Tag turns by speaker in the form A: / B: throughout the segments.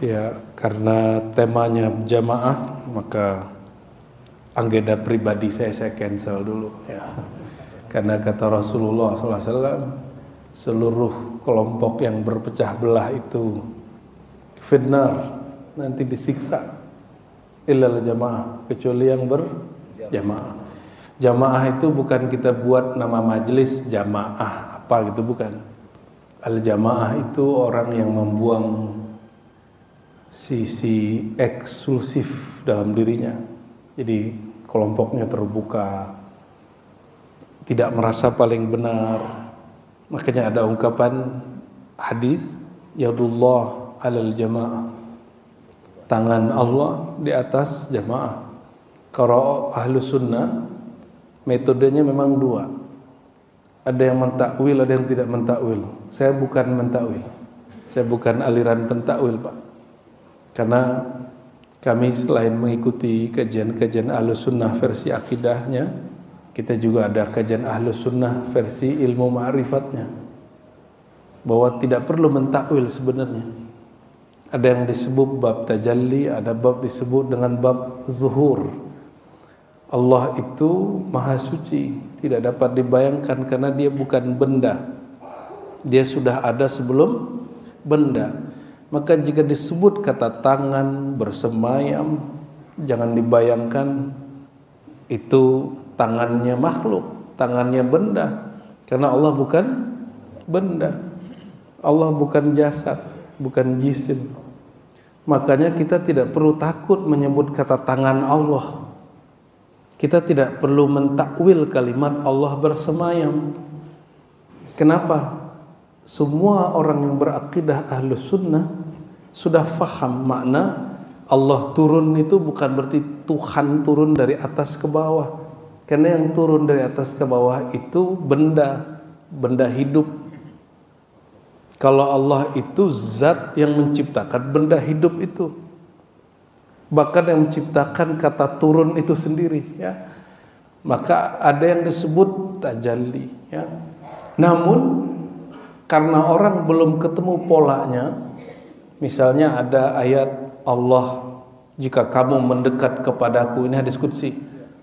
A: Ya, karena temanya jamaah, maka agenda pribadi saya cancel dulu ya. Karena kata Rasulullah SAW, seluruh kelompok yang berpecah belah itu finnar, nanti disiksa, illal jamaah, kecuali yang berjamaah. Jamaah itu bukan kita buat nama majelis jamaah apa gitu, bukan. Al jamaah itu orang yang membuang sisi eksklusif dalam dirinya. Jadi kelompoknya terbuka, tidak merasa paling benar. Makanya ada ungkapan hadis, yadullah alal jamaah, tangan Allah di atas jamaah. Kalau ahlu sunnah metodenya memang dua, ada yang mentakwil, ada yang tidak mentakwil. Saya bukan mentakwil, saya bukan aliran pentakwil, Pak. Karena kami selain mengikuti kajian-kajian Ahlus Sunnah versi akidahnya, kita juga ada kajian Ahlus Sunnah versi ilmu ma'rifatnya, bahwa tidak perlu mentakwil sebenarnya. Ada yang disebut bab tajalli, ada bab disebut dengan bab zuhur. Allah itu maha suci, tidak dapat dibayangkan karena dia bukan benda. Dia sudah ada sebelum benda. Maka jika disebut kata tangan bersemayam, jangan dibayangkan itu tangannya makhluk, tangannya benda. Karena Allah bukan benda. Allah bukan jasad, bukan jisim. Makanya kita tidak perlu takut menyebut kata tangan Allah. Kita tidak perlu mentakwil kalimat Allah bersemayam. Kenapa? Semua orang yang berakidah Ahlus Sunnah sudah faham makna Allah turun itu bukan berarti Tuhan turun dari atas ke bawah. Karena yang turun dari atas ke bawah itu benda, benda hidup. Kalau Allah itu zat yang menciptakan benda hidup itu. Bahkan yang menciptakan kata turun itu sendiri ya. Maka ada yang disebut tajalli ya. Namun karena orang belum ketemu polanya, misalnya ada ayat Allah, jika kamu mendekat kepadaku, ini hadis qudsi,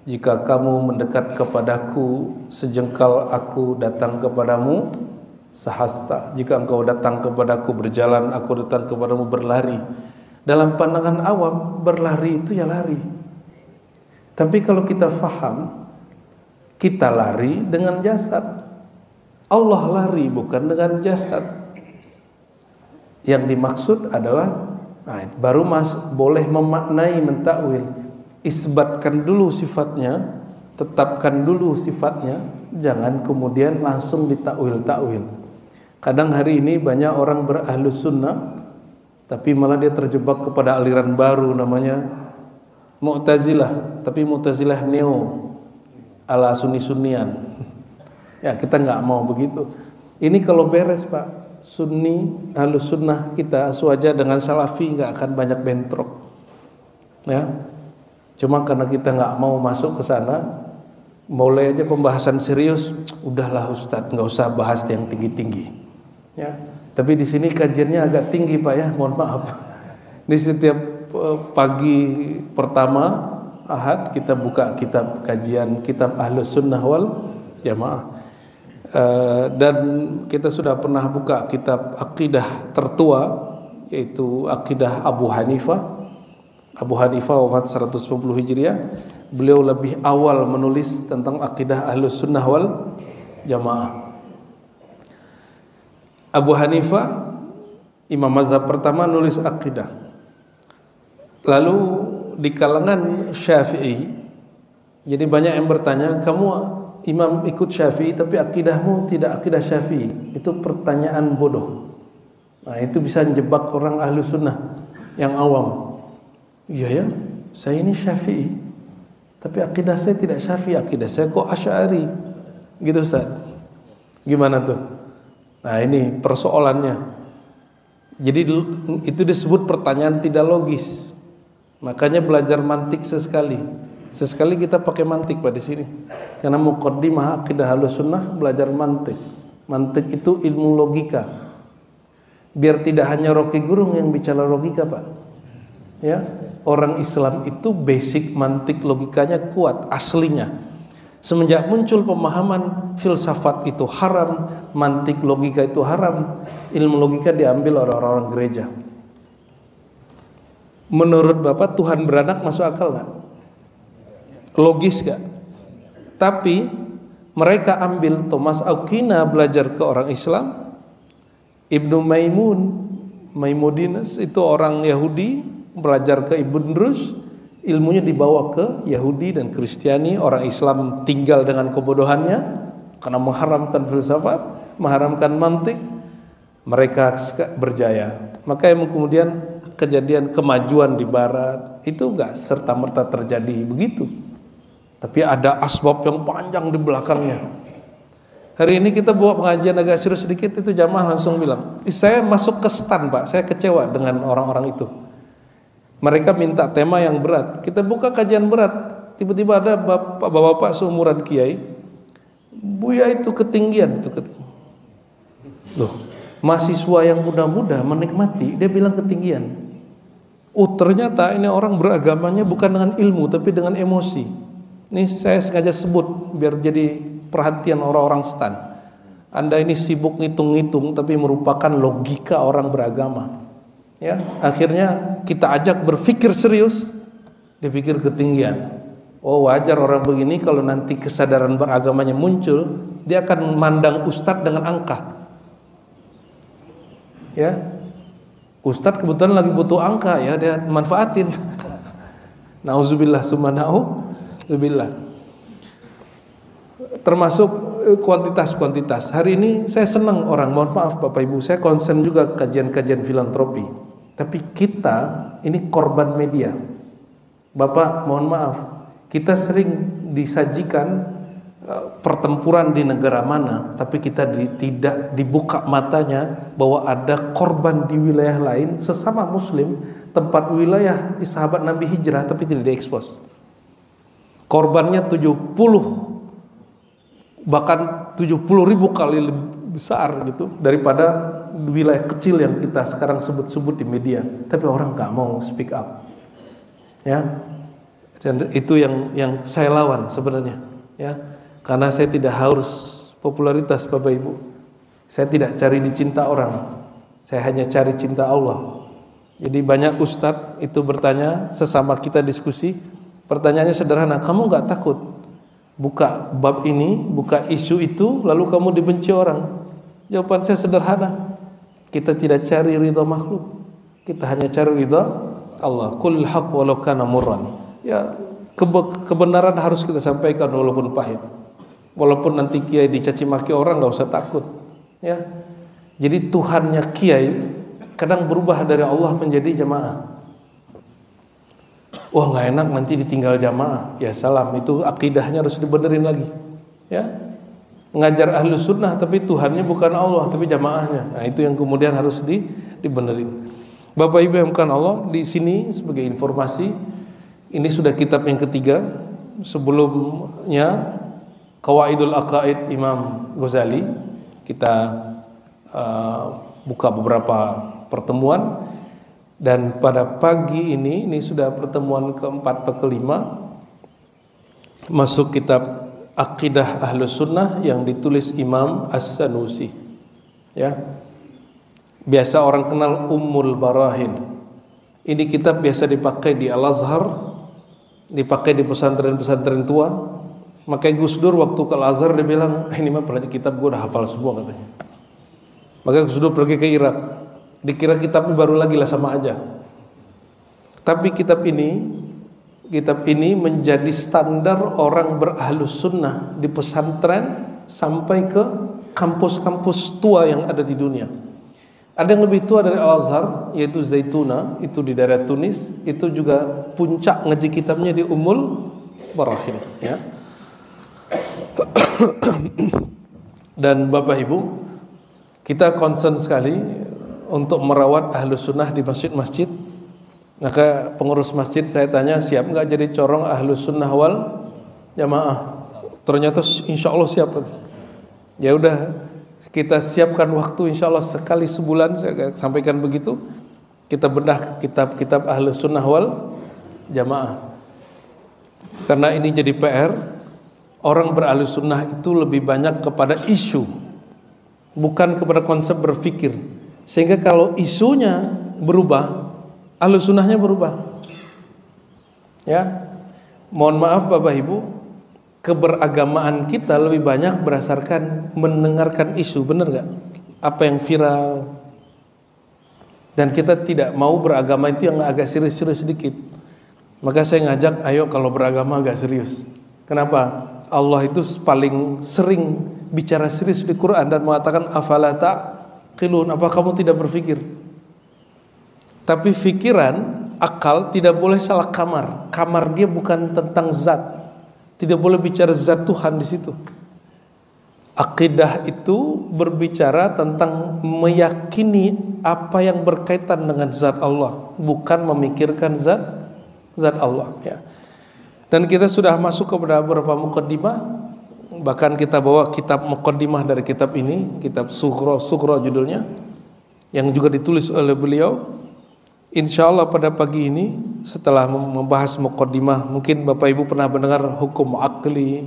A: jika kamu mendekat kepadaku sejengkal aku datang kepadamu sahasta, jika engkau datang kepadaku berjalan, aku datang kepadamu berlari. Dalam pandangan awam, berlari itu ya lari. Tapi kalau kita faham, kita lari dengan jasad. Allah lari bukan dengan jasad. Yang dimaksud adalah baru boleh memaknai, mentakwil. Isbatkan dulu sifatnya, tetapkan dulu sifatnya, jangan kemudian langsung ditakwil-takwil. Kadang hari ini banyak orang berahlus sunnah tapi malah dia terjebak kepada aliran baru namanya Mu'tazilah, tapi Mu'tazilah neo ala sunni-sunnian. Ya, kita nggak mau begitu. Ini kalau beres, Pak, sunni Ahlus Sunnah kita sewajar dengan salafi nggak akan banyak bentrok. Ya. Cuma karena kita nggak mau masuk ke sana, mulai aja pembahasan serius, udahlah Ustadz, nggak usah bahas yang tinggi-tinggi. Ya. Tapi di sini kajiannya agak tinggi, Pak ya, mohon maaf. Di setiap pagi pertama Ahad kita buka kitab kajian kitab Ahlus Sunnah wal Jamaah. Dan kita sudah pernah buka kitab akidah tertua, yaitu akidah Abu Hanifah. Abu Hanifah wafat 110 Hijriah. Beliau lebih awal menulis tentang akidah Ahlus Sunnah wal Jamaah. Abu Hanifah, imam mazhab pertama, nulis akidah. Lalu di kalangan Syafi'i, jadi banyak yang bertanya, kamu imam ikut Syafi'i tapi akidahmu tidak akidah Syafi'i. Itu pertanyaan bodoh. Nah, itu bisa menjebak orang ahlu sunnah yang awam. Iya ya, saya ini Syafi'i tapi akidah saya tidak Syafi'i, akidah saya kok Asy'ari. Gitu Ustaz. Gimana tuh? Nah, ini persoalannya. Jadi itu disebut pertanyaan tidak logis. Makanya belajar mantik sesekali. Sesekali kita pakai mantik Pak di sini. Karena muqaddimah akidah Ahlus Sunnah belajar mantik. Mantik itu ilmu logika. Biar tidak hanya Rocky Gerung yang bicara logika, Pak. Ya, orang Islam itu basic mantik logikanya kuat aslinya. Semenjak muncul pemahaman filsafat itu haram, mantik logika itu haram, ilmu logika diambil oleh orang-orang gereja. Menurut Bapak Tuhan beranak masuk akal nggak? Logis nggak? Tapi mereka ambil Thomas Aquina belajar ke orang Islam, Ibnu Maimonides itu orang Yahudi belajar ke Ibn Rus, ilmunya dibawa ke Yahudi dan Kristiani. Orang Islam tinggal dengan kebodohannya karena mengharamkan filsafat, mengharamkan mantik, mereka berjaya. Maka yang kemudian kejadian kemajuan di Barat itu enggak serta-merta terjadi begitu, tapi ada asbab yang panjang di belakangnya. Hari ini kita buat pengajian agak serius sedikit, itu jamaah langsung bilang, saya masuk ke stan Pak, saya kecewa dengan orang-orang itu. Mereka minta tema yang berat, kita buka kajian berat, tiba-tiba ada bapak-bapak seumuran kiai, Buya itu ketinggian, Loh, mahasiswa yang muda-muda menikmati, dia bilang ketinggian. Ternyata ini orang beragamanya bukan dengan ilmu tapi dengan emosi. Ini saya sengaja sebut biar jadi perhatian orang-orang stan. Anda ini sibuk ngitung-ngitung tapi merupakan logika orang beragama. Ya, akhirnya kita ajak berpikir serius, dipikir ketinggian. Oh, wajar orang begini kalau nanti kesadaran beragamanya muncul, dia akan memandang ustadz dengan angka. Ya, ustadz kebetulan lagi butuh angka, ya dia manfaatin. Nauzubillah summa nauzubillah. Termasuk kuantitas. Hari ini saya senang orang, mohon maaf Bapak Ibu, saya konsen juga kajian-kajian filantropi. Tapi kita ini korban media. Bapak, mohon maaf, kita sering disajikan pertempuran di negara mana, tapi kita tidak dibuka matanya bahwa ada korban di wilayah lain sesama muslim, tempat wilayah sahabat Nabi hijrah, tapi tidak diekspos. Korbannya 70 bahkan 70.000 kali lebih besar gitu daripada wilayah kecil yang kita sekarang sebut-sebut di media, tapi orang nggak mau speak up, ya. Dan itu yang saya lawan sebenarnya, ya, karena saya tidak harus popularitas Bapak Ibu, saya tidak cari dicinta orang, saya hanya cari cinta Allah. Jadi banyak ustadz itu bertanya sesama kita diskusi, pertanyaannya sederhana, kamu nggak takut buka bab ini, buka isu itu, lalu kamu dibenci orang? Jawaban saya sederhana, kita tidak cari ridha makhluk, kita hanya cari ridha Allah. Qul haq walau kana murran. Ya, kebenaran harus kita sampaikan walaupun pahit. Walaupun nanti kiai dicaci maki orang, nggak usah takut. Ya, jadi Tuhannya kiai kadang berubah dari Allah menjadi jamaah. Wah, nggak enak nanti ditinggal jamaah, ya salam, itu akidahnya harus dibenerin lagi, ya. Mengajar ahlu sunnah tapi Tuhannya bukan Allah tapi jamaahnya, nah itu yang kemudian harus dibenerin. Bapak Ibu yang bukan Allah, di sini sebagai informasi, ini sudah kitab yang ketiga. Sebelumnya Qawaidul Aqaid Imam Ghazali, kita buka beberapa pertemuan. Dan pada pagi ini sudah pertemuan keempat atau kelima, masuk kitab Aqidah Ahlus Sunnah yang ditulis Imam As-Sanusi. Ya, biasa orang kenal Ummul Barahin. Ini kitab biasa dipakai di Al-Azhar, dipakai di pesantren-pesantren tua. Makanya Gus Dur waktu ke Al-Azhar dia bilang, ini mah pelajar kitab gue udah hafal semua katanya. Maka Gus Dur pergi ke Irak. Dikira kitabnya baru lagi lah, sama aja. Tapi kitab ini menjadi standar orang berahlus sunnah di pesantren sampai ke kampus-kampus tua yang ada di dunia. Ada yang lebih tua dari Al-Azhar, yaitu Zaituna, itu di daerah Tunis. Itu juga puncak ngaji kitabnya di Ummul Barahin, ya. Dan Bapak Ibu, kita concern sekali untuk merawat ahlus sunnah di masjid-masjid. Maka pengurus masjid saya tanya, siap nggak jadi corong ahlus sunnah wal jamaah? Ternyata insya Allah siap. Ya udah, kita siapkan waktu insya Allah sekali sebulan, saya sampaikan begitu, kita bedah kitab-kitab Ahlus Sunnah wal Jamaah. Karena ini jadi PR, orang berahlus sunnah itu lebih banyak kepada isu, bukan kepada konsep berpikir. Sehingga kalau isunya berubah, ahlus sunnahnya berubah. Ya, mohon maaf Bapak Ibu, keberagamaan kita lebih banyak berdasarkan mendengarkan isu, benar nggak? Apa yang viral. Dan kita tidak mau beragama itu yang agak serius-serius sedikit. Maka saya ngajak, ayo kalau beragama agak serius. Kenapa? Allah itu paling sering bicara serius di Quran dan mengatakan afala taqilun, apa kamu tidak berpikir? Tapi pikiran, akal tidak boleh salah kamar. Kamar dia bukan tentang zat. Tidak boleh bicara zat Tuhan di situ. Akidah itu berbicara tentang meyakini apa yang berkaitan dengan zat Allah, bukan memikirkan zat Allah, ya. Dan kita sudah masuk kepada beberapa muqaddimah. Bahkan kita bawa kitab muqaddimah dari kitab ini, kitab Sughra judulnya, yang juga ditulis oleh beliau. Insyaallah pada pagi ini setelah membahas muqaddimah, mungkin Bapak Ibu pernah mendengar hukum akli,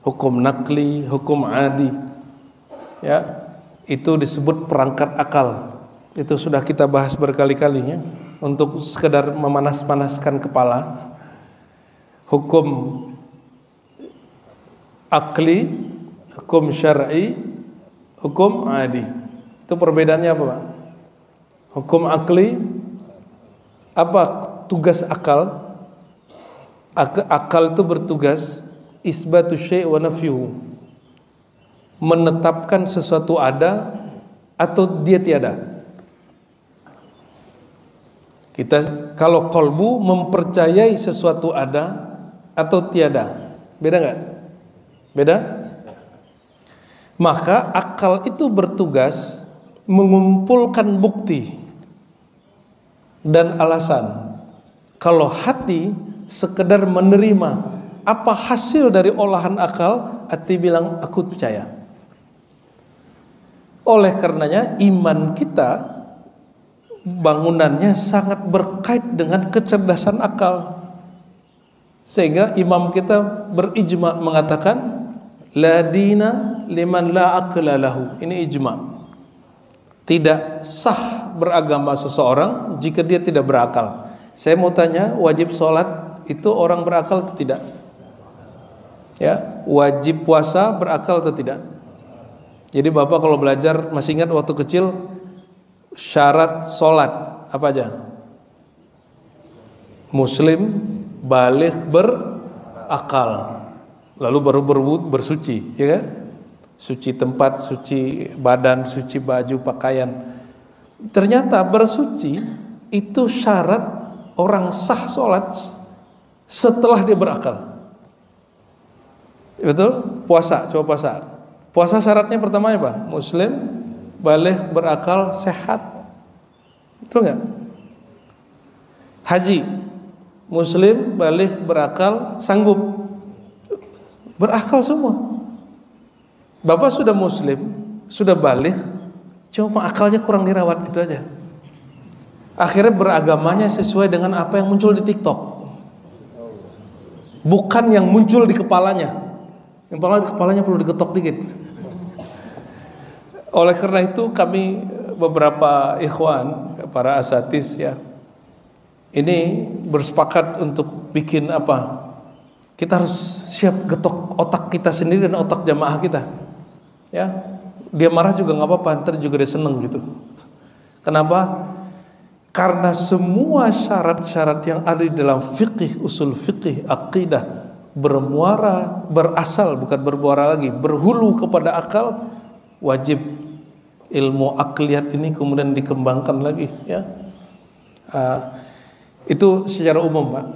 A: hukum nakli, hukum adi. Ya, itu disebut perangkat akal. Itu sudah kita bahas berkali-kali ya, untuk sekedar memanas-manaskan kepala. Hukum akli, hukum syar'i, hukum adi. Itu perbedaannya apa, Pak? Hukum akli, apa tugas akal? Akal itu bertugas isbatu syai' wa nafyuhu, menetapkan sesuatu ada atau dia tiada. Kita kalau qalbu mempercayai sesuatu ada atau tiada, beda nggak? Beda. Maka akal itu bertugas mengumpulkan bukti dan alasan. Kalau hati sekedar menerima apa hasil dari olahan akal, hati bilang aku percaya. Oleh karenanya iman kita bangunannya sangat berkait dengan kecerdasan akal. Sehingga imam kita berijma mengatakan la dina liman la aqla lahu. Ini ijma. Tidak sah beragama seseorang jika dia tidak berakal. Saya mau tanya, wajib sholat itu orang berakal atau tidak? Ya, wajib puasa berakal atau tidak? Jadi Bapak kalau belajar masih ingat waktu kecil syarat sholat apa aja? Muslim, baligh, berakal, lalu baru bersuci, ya kan? Suci tempat, suci badan, suci baju, pakaian. Ternyata bersuci itu syarat orang sah sholat setelah dia berakal. Betul? Puasa, coba puasa. Puasa syaratnya pertama apa? Muslim, baligh, berakal, sehat. Betul nggak? Haji, Muslim, baligh, berakal, sanggup. Berakal semua. Bapak sudah Muslim, sudah baligh, cuma akalnya kurang dirawat, itu aja. Akhirnya beragamanya sesuai dengan apa yang muncul di TikTok, bukan yang muncul di kepalanya. Yang kepalanya perlu digetok dikit. Oleh karena itu kami beberapa ikhwan, para asatis ya, ini bersepakat untuk bikin apa? Kita harus siap getok otak kita sendiri dan otak jamaah kita. Ya, dia marah juga nggak apa-apa, ntar juga dia seneng gitu. Kenapa? Karena semua syarat-syarat yang ada di dalam fikih, usul fikih, akidah bermuara, berasal, bukan bermuara lagi, berhulu kepada akal. Wajib ilmu akliyat ini kemudian dikembangkan lagi, ya. Itu secara umum, Pak.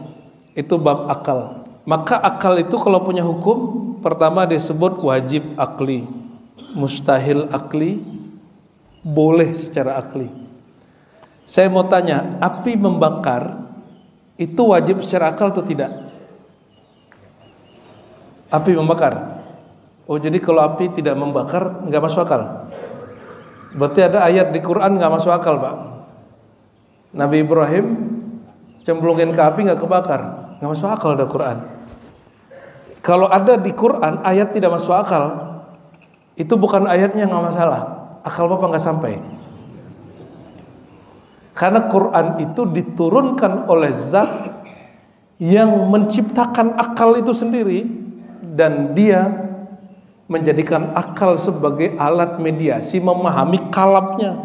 A: Itu bab akal. Maka akal itu kalau punya hukum, pertama disebut wajib akli, mustahil akli, boleh secara akli. Saya mau tanya, api membakar itu wajib secara akal atau tidak? Api membakar Oh, jadi kalau api tidak membakar nggak masuk akal. Berarti ada ayat di Quran nggak masuk akal, Pak. Nabi Ibrahim cemplungin ke api nggak kebakar, nggak masuk akal ada Quran. Kalau ada di Quran ayat tidak masuk akal, itu bukan ayatnya nggak masalah, akal Bapak nggak sampai. Karena Quran itu diturunkan oleh Zat yang menciptakan akal itu sendiri, dan dia menjadikan akal sebagai alat mediasi memahami kalamnya.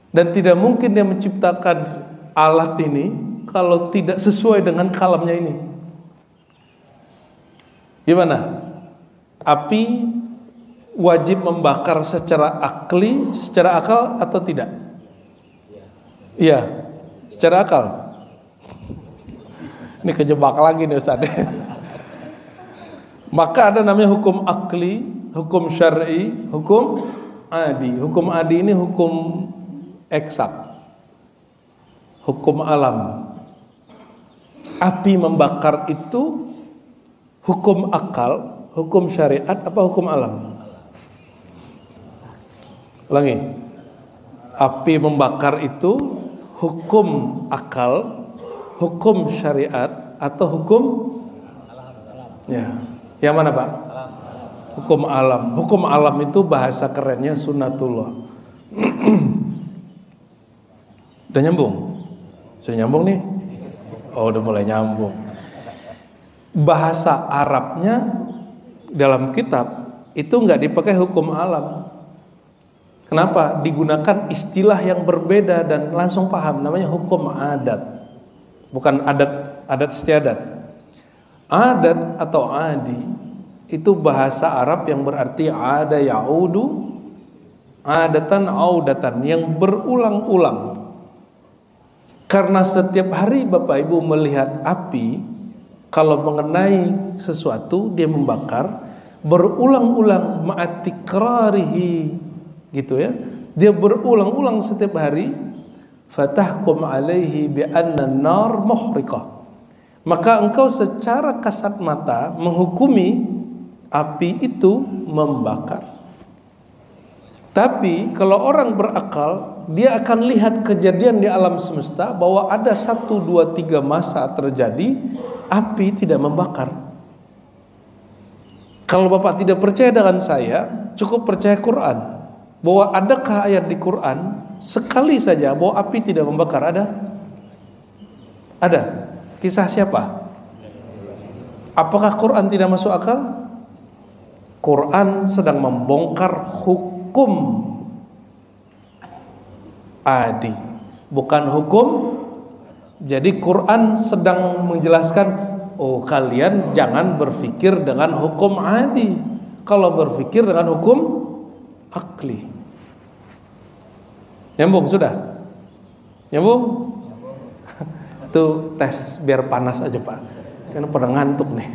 A: Dan tidak mungkin dia menciptakan alat ini kalau tidak sesuai dengan kalamnya ini. Gimana? Api wajib membakar secara akli, secara akal atau tidak? Iya, secara akal. Ini kejebak lagi nih Ustaz. Maka ada namanya hukum akli, hukum syar'i, hukum adi. Hukum adi ini hukum eksak, hukum alam. Api membakar itu hukum akal, hukum syariat, apa hukum alam? Ulangi. Api membakar itu hukum akal, hukum syariat, atau hukum ya. Yang mana Pak? Hukum alam. Hukum alam itu bahasa kerennya sunnatullah. Udah nyambung? Sudah nyambung nih? Oh, udah mulai nyambung. Bahasa Arabnya dalam kitab itu nggak dipakai hukum alam. Kenapa? Digunakan istilah yang berbeda dan langsung paham. Namanya hukum adat, bukan adat istiadat. Adat atau adi itu bahasa Arab yang berarti ada yaudu, adatan audatan, yang berulang-ulang. Karena setiap hari Bapak Ibu melihat api, kalau mengenai sesuatu dia membakar berulang-ulang, ma'atikrarihi, gitu ya. Dia berulang-ulang setiap hari. Fatahkum alaihi bi anna an-nar muhriqah. Maka engkau secara kasat mata menghukumi api itu membakar. Tapi kalau orang berakal, dia akan lihat kejadian di alam semesta bahwa ada 1, 2, 3 masa terjadi api tidak membakar. Kalau Bapak tidak percaya dengan saya, cukup percaya Quran. Bahwa adakah ayat di Quran sekali saja bahwa api tidak membakar? Ada? Ada. Kisah siapa? Apakah Quran tidak masuk akal? Quran sedang membongkar hukum adi, bukan hukum. Jadi Quran sedang menjelaskan, oh kalian jangan berpikir dengan hukum adi, kalau berpikir dengan hukum akli. Nyambung sudah? Nyambung? Itu tes biar panas aja Pak, karena pada ngantuk nih.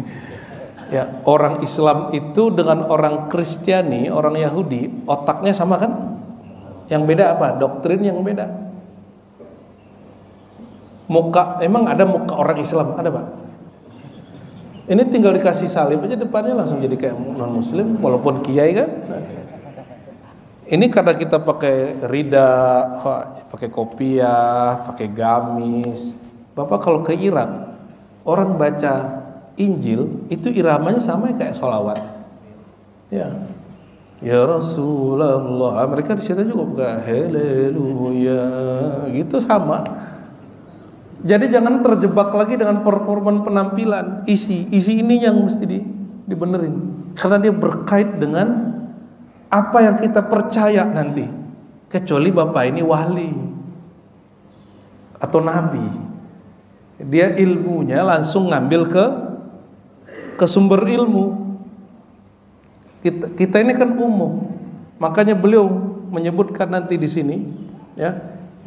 A: Ya, orang Islam itu dengan orang Kristiani, orang Yahudi, otaknya sama kan? Yang beda apa? Doktrin yang beda. Muka, emang ada muka orang Islam? Ada Pak? Ini tinggal dikasih salib aja depannya langsung jadi kayak non Muslim, walaupun kiai kan. Ini karena kita pakai rida, pakai kopiah, pakai gamis. Bapak kalau ke Irak, orang baca Injil itu iramanya sama kayak sholawat. Ya, ya Rasulullah. Mereka di situ juga buka haleluya, gitu sama. Jadi jangan terjebak lagi dengan performan penampilan. Isi ini yang mesti dibenerin, karena dia berkait dengan apa yang kita percaya nanti. Kecuali Bapak ini wali atau nabi, dia ilmunya langsung ngambil ke sumber ilmu. Kita ini kan umum, makanya beliau menyebutkan nanti di sini, ya.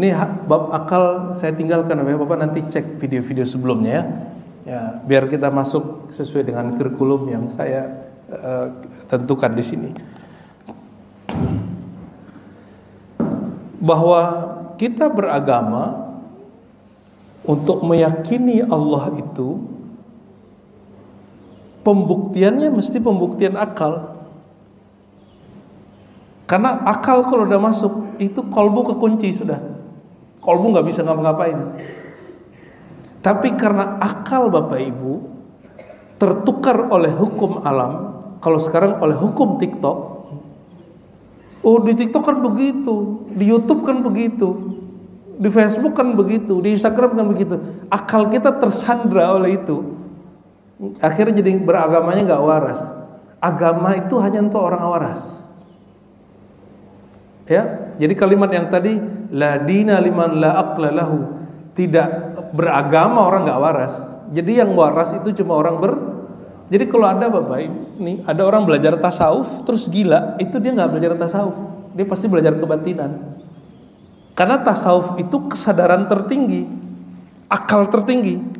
A: Ini bab akal saya tinggalkan, ya Bapak nanti cek video-video sebelumnya ya. Ya, biar kita masuk sesuai dengan kurikulum yang saya tentukan di sini. Bahwa kita beragama untuk meyakini Allah itu pembuktiannya mesti pembuktian akal. Karena akal kalau udah masuk, itu kolbu kekunci sudah. Kolbu nggak bisa ngapa-ngapain. Tapi karena akal Bapak Ibu tertukar oleh hukum alam, kalau sekarang oleh hukum TikTok. Oh, di TikTok kan begitu, di YouTube kan begitu, di Facebook kan begitu, di Instagram kan begitu. Akal kita tersandra oleh itu. Akhirnya jadi beragamanya nggak waras. Agama itu hanya untuk orang waras. Ya, jadi kalimat yang tadi la dina liman la aqla lahu, tidak beragama orang nggak waras. Jadi yang waras itu cuma orang Jadi kalau ada Bapak ini ada orang belajar tasawuf terus gila, itu dia nggak belajar tasawuf, dia pasti belajar kebatinan. Karena tasawuf itu kesadaran tertinggi, akal tertinggi.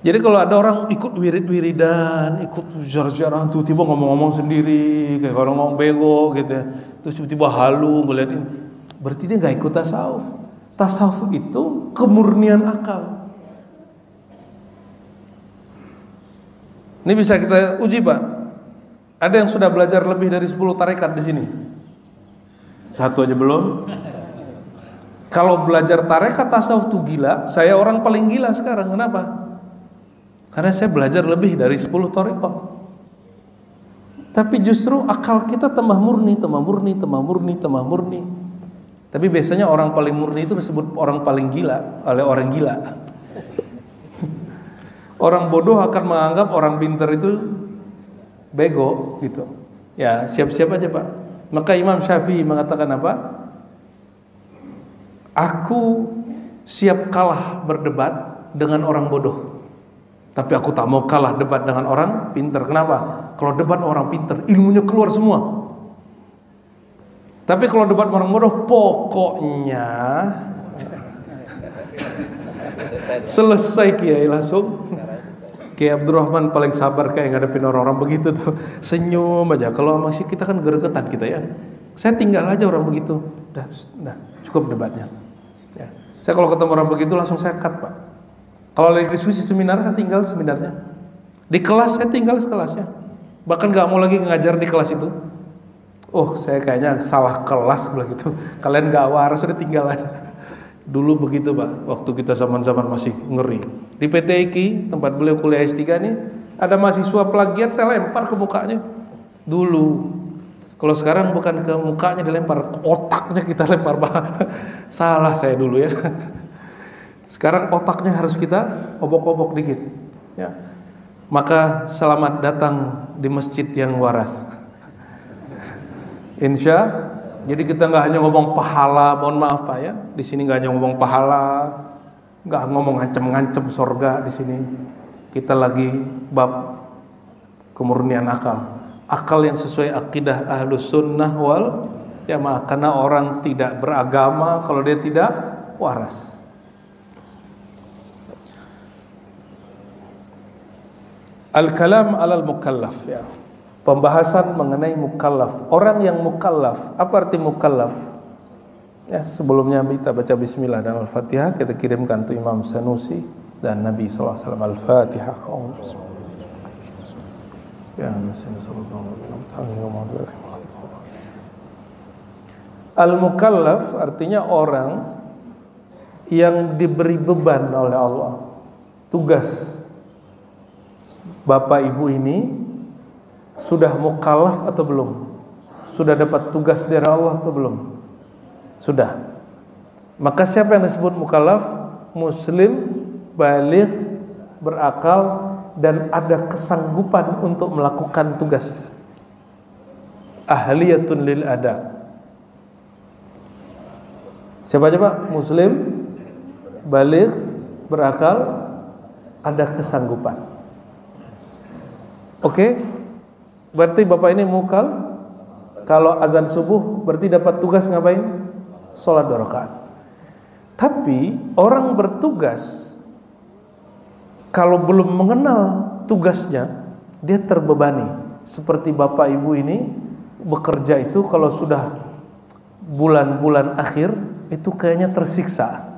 A: Jadi kalau ada orang ikut wirid-wiridan, ikut jarah-jarah tuh tiba ngomong-ngomong sendiri, kayak orang ngomong bego gitu ya, terus tiba-tiba halu ngeliatin, berarti dia nggak ikut tasawuf. Tasawuf itu kemurnian akal. Ini bisa kita uji Pak. Ada yang sudah belajar lebih dari 10 tarekat di sini? Satu aja belum. Kalau belajar tarekat tasawuf tuh gila, saya orang paling gila sekarang. Kenapa? Karena saya belajar lebih dari 10 tarekat. Tapi justru akal kita tambah murni. Tapi biasanya orang paling murni itu disebut orang paling gila oleh orang gila. Orang bodoh akan menganggap orang pintar itu bego gitu. Ya, siap-siap aja Pak. Maka Imam Syafi'i mengatakan apa? Aku siap kalah berdebat dengan orang bodoh, tapi aku tak mau kalah debat dengan orang pintar. Kenapa? Kalau debat orang pintar, ilmunya keluar semua. Tapi kalau debat orang bodoh, pokoknya selesai kiai langsung. Kiai Abdurrahman paling sabar kayak ngadepin orang-orang begitu tuh, senyum aja. Kalau masih kita kan gregetan kita ya. Saya tinggal aja orang begitu. Dah cukup debatnya. Ya. Saya kalau ketemu orang begitu langsung saya cut Pak. Kalau lagi diskusi seminar saya tinggal seminarnya. Di kelas saya tinggal sekelasnya. Bahkan nggak mau lagi ngajar di kelas itu. Oh saya kayaknya salah kelas begitu. Kalian nggak waras sudah tinggal aja. Dulu begitu Pak, waktu kita zaman-zaman masih ngeri. Di PT IKI, tempat beliau kuliah S3 nih, ada mahasiswa plagiat, saya lempar ke mukanya. Dulu. Kalau sekarang bukan ke mukanya dilempar, ke otaknya kita lempar Pak. Salah saya dulu ya. Sekarang otaknya harus kita obok-obok dikit. Ya. Maka selamat datang di masjid yang waras. Insya. Jadi kita nggak hanya ngomong pahala, mohon maaf Pak ya. Di sini nggak hanya ngomong pahala, nggak ngomong ngancem-ngancem surga di sini. Kita lagi bab kemurnian akal. Akal yang sesuai akidah Ahlus Sunnah wal Jamaah. Karena orang tidak beragama kalau dia tidak waras. Al-kalam alal mukallaf ya. Pembahasan mengenai mukallaf. Orang yang mukallaf. Apa arti mukallaf? Ya, sebelumnya kita baca bismillah dan al-fatihah. Kita kirimkan untuk Imam Sanusi dan Nabi SAW. Al-fatihah. Al-mukallaf artinya orang yang diberi beban oleh Allah. Tugas. Bapak ibu ini sudah mukallaf atau belum? Sudah dapat tugas dari Allah atau belum? Sudah. Maka siapa yang disebut mukallaf? Muslim, baligh, berakal dan ada kesanggupan untuk melakukan tugas. Ahliyatun lil ada. Siapa aja Pak? Muslim, baligh, berakal, ada kesanggupan. Oke? Berarti Bapak ini mukal. Kalau azan subuh berarti dapat tugas ngapain? Sholat 2 rakaat. Tapi orang bertugas kalau belum mengenal tugasnya, dia terbebani. Seperti Bapak Ibu ini bekerja itu kalau sudah bulan-bulan akhir itu kayaknya tersiksa.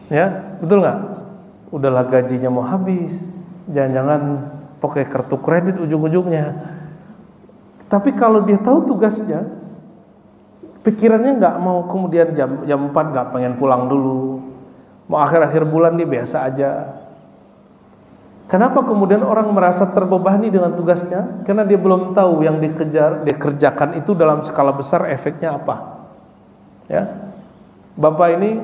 A: Ya, betul nggak? udahlah gajinya mau habis, jangan-jangan pakai kartu kredit ujung-ujungnya. Tapi kalau dia tahu tugasnya, pikirannya nggak mau kemudian jam 4 nggak pengen pulang dulu, mau akhir-akhir bulan dia biasa aja. Kenapa kemudian orang merasa terbebani dengan tugasnya? Karena dia belum tahu yang dia kerjakan itu dalam skala besar efeknya apa. Ya, bapak ini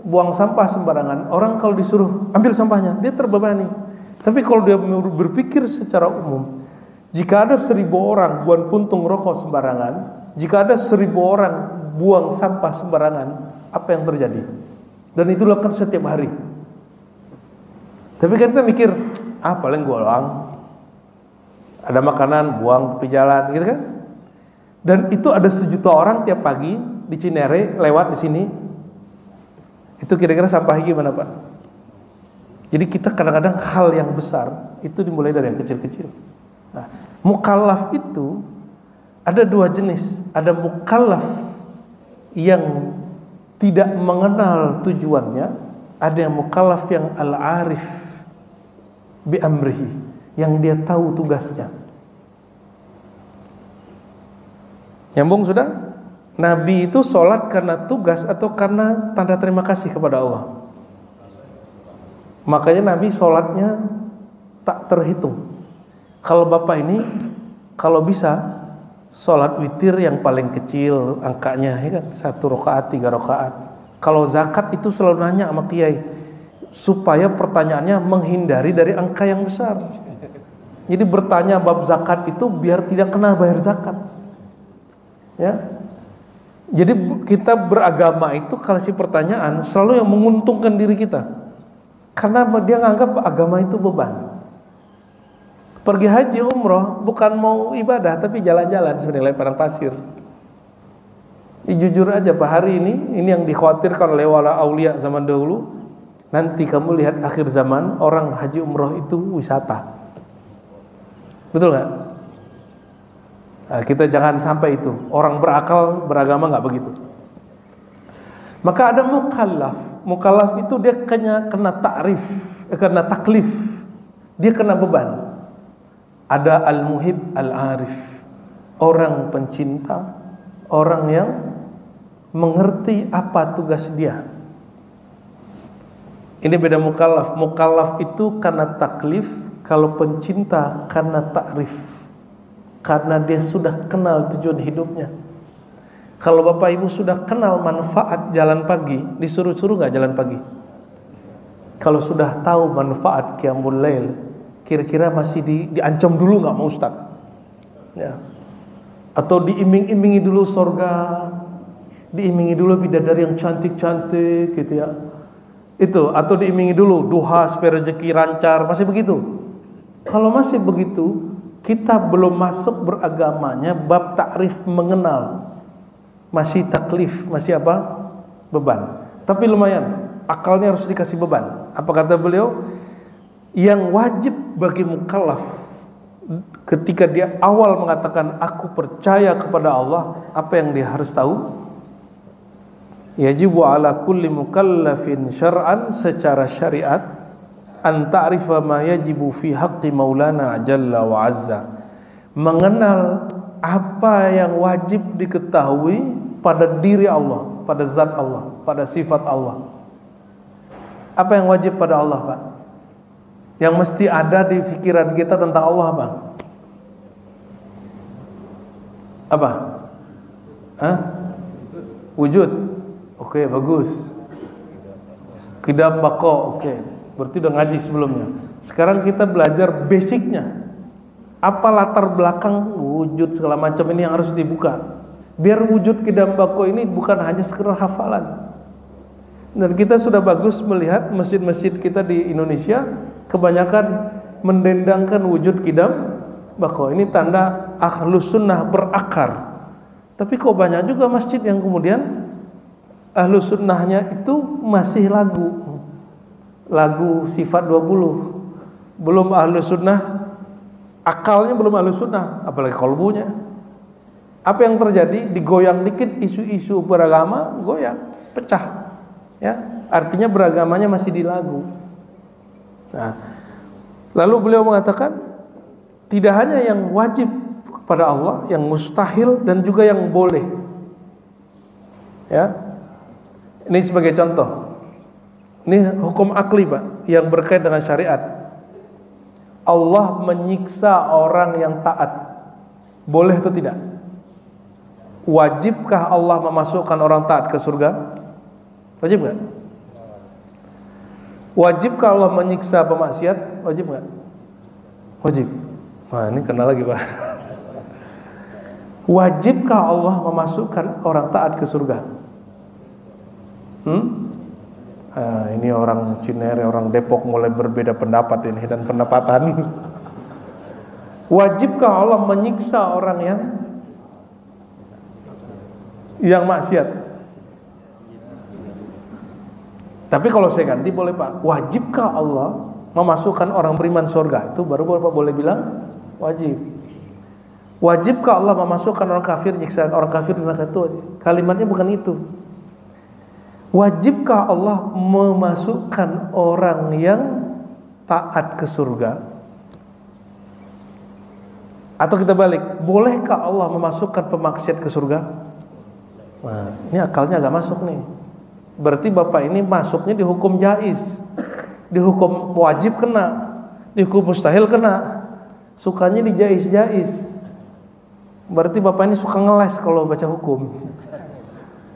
A: buang sampah sembarangan, orang kalau disuruh ambil sampahnya dia terbebani. Tapi kalau dia berpikir secara umum, jika ada 1000 orang buang puntung rokok sembarangan, jika ada 1000 orang buang sampah sembarangan, apa yang terjadi? Dan itu dilakukan setiap hari. Tapi kan kita mikir, paling gua doang, ada makanan buang tepi jalan, gitu kan? Dan itu ada 1 juta orang tiap pagi di Cinere lewat di sini. Itu kira-kira sampahnya gimana, Pak? Jadi kita kadang-kadang hal yang besar itu dimulai dari yang kecil-kecil. Nah, mukallaf itu ada 2 jenis. Ada mukallaf yang tidak mengenal tujuannya, ada yang mukallaf yang al-arif bi amrihi, yang dia tahu tugasnya. Nyambung sudah? Nabi itu sholat karena tugas atau karena tanda terima kasih kepada Allah? Makanya Nabi sholatnya tak terhitung. Kalau bapak ini, kalau bisa sholat witir yang paling kecil angkanya, ya kan? 1 rakaat, 3 rakaat. Kalau zakat itu selalu nanya sama kiai, supaya pertanyaannya menghindari dari angka yang besar. Jadi bertanya bab zakat itu biar tidak kena bayar zakat. Ya. Jadi kita beragama itu kalau si pertanyaan selalu yang menguntungkan diri kita. Karena dia menganggap agama itu beban. Pergi haji umroh bukan mau ibadah tapi jalan-jalan sebenarnya padang pasir. Jujur aja Pak, hari ini yang dikhawatirkan oleh wala aulia zaman dahulu, nanti kamu lihat akhir zaman orang haji umroh itu wisata. Betul nggak? Nah, kita jangan sampai itu. Orang berakal beragama nggak begitu. Maka ada mukallaf. Mukallaf itu dia kena takrif, kena taklif. Dia kena beban. Ada al-muhib, al-arif. Orang pencinta, orang yang mengerti apa tugas dia. Ini beda mukallaf. Mukallaf itu karena taklif, kalau pencinta karena takrif. Karena dia sudah kenal tujuan hidupnya. Kalau bapak ibu sudah kenal manfaat jalan pagi, disuruh-suruh gak jalan pagi? Kalau sudah tahu manfaat qiyamul lail, kira-kira masih diancam dulu gak mau Ustaz? Ya. Atau diiming-imingi dulu surga, diimingi dulu bidadari yang cantik-cantik gitu ya. Itu, atau diimingi dulu duha supaya rezeki lancar, masih begitu? Kalau masih begitu, kita belum masuk beragamanya bab takrif mengenal, masih taklif, masih apa? Beban. Tapi lumayan, akalnya harus dikasih beban. Apa kata beliau? Yang wajib bagi mukallaf ketika dia awal mengatakan aku percaya kepada Allah, apa yang dia harus tahu? Yajibu ala kulli mukallafin syar'an, secara syariat, an ta'rifa ma yajibu fi haqqi maulana jalla wa azza, mengenal apa yang wajib diketahui pada diri Allah, pada zat Allah, pada sifat Allah. Apa yang wajib pada Allah, Pak? Yang mesti ada di pikiran kita tentang Allah, Pak? Apa? Wujud. Oke, bagus. Qidam baqo, oke. Berarti udah ngaji sebelumnya. Sekarang kita belajar basicnya. Apa latar belakang wujud segala macam ini yang harus dibuka. Biar wujud qidam baqo ini bukan hanya sekedar hafalan. Dan kita sudah bagus melihat masjid-masjid kita di Indonesia kebanyakan mendendangkan wujud qidam baqo. Ini tanda ahlus sunnah berakar. Tapi kok banyak juga masjid yang kemudian ahlus sunnahnya itu masih lagu sifat 20, belum ahlus sunnah, akalnya belum ahlus sunnah, apalagi kolbunya. Apa yang terjadi? Digoyang dikit isu-isu beragama, goyang, pecah. Ya, artinya beragamanya masih di lagu. Nah, lalu beliau mengatakan tidak hanya yang wajib kepada Allah, yang mustahil dan juga yang boleh. Ya. Ini sebagai contoh. Ini hukum akli, Pak, yang berkait dengan syariat. Allah menyiksa orang yang taat. Boleh atau tidak? Wajibkah Allah memasukkan orang taat ke surga? Wajib enggak? Wajibkah Allah menyiksa pemaksiat? Wajib enggak? Wajib. Nah, ini kenal lagi, Pak. Wajibkah Allah memasukkan orang taat ke surga? Ini orang Cinere, orang Depok mulai berbeda pendapat ini dan pendapatan. Wajibkah Allah menyiksa orang yang maksiat? Tapi kalau saya ganti boleh, Pak. Wajibkah Allah memasukkan orang beriman surga? Itu baru Bapak boleh bilang wajib. Wajibkah Allah memasukkan orang kafir, nyiksa orang kafir di neraka? Itu kalimatnya bukan itu. Wajibkah Allah memasukkan orang yang taat ke surga? Atau kita balik, bolehkah Allah memasukkan pemaksiat ke surga? Nah, ini akalnya agak masuk nih. Berarti Bapak ini masuknya di hukum jaiz, di hukum wajib kena, di hukum mustahil kena, sukanya di jaiz-jaiz. Berarti Bapak ini suka ngeles kalau baca hukum.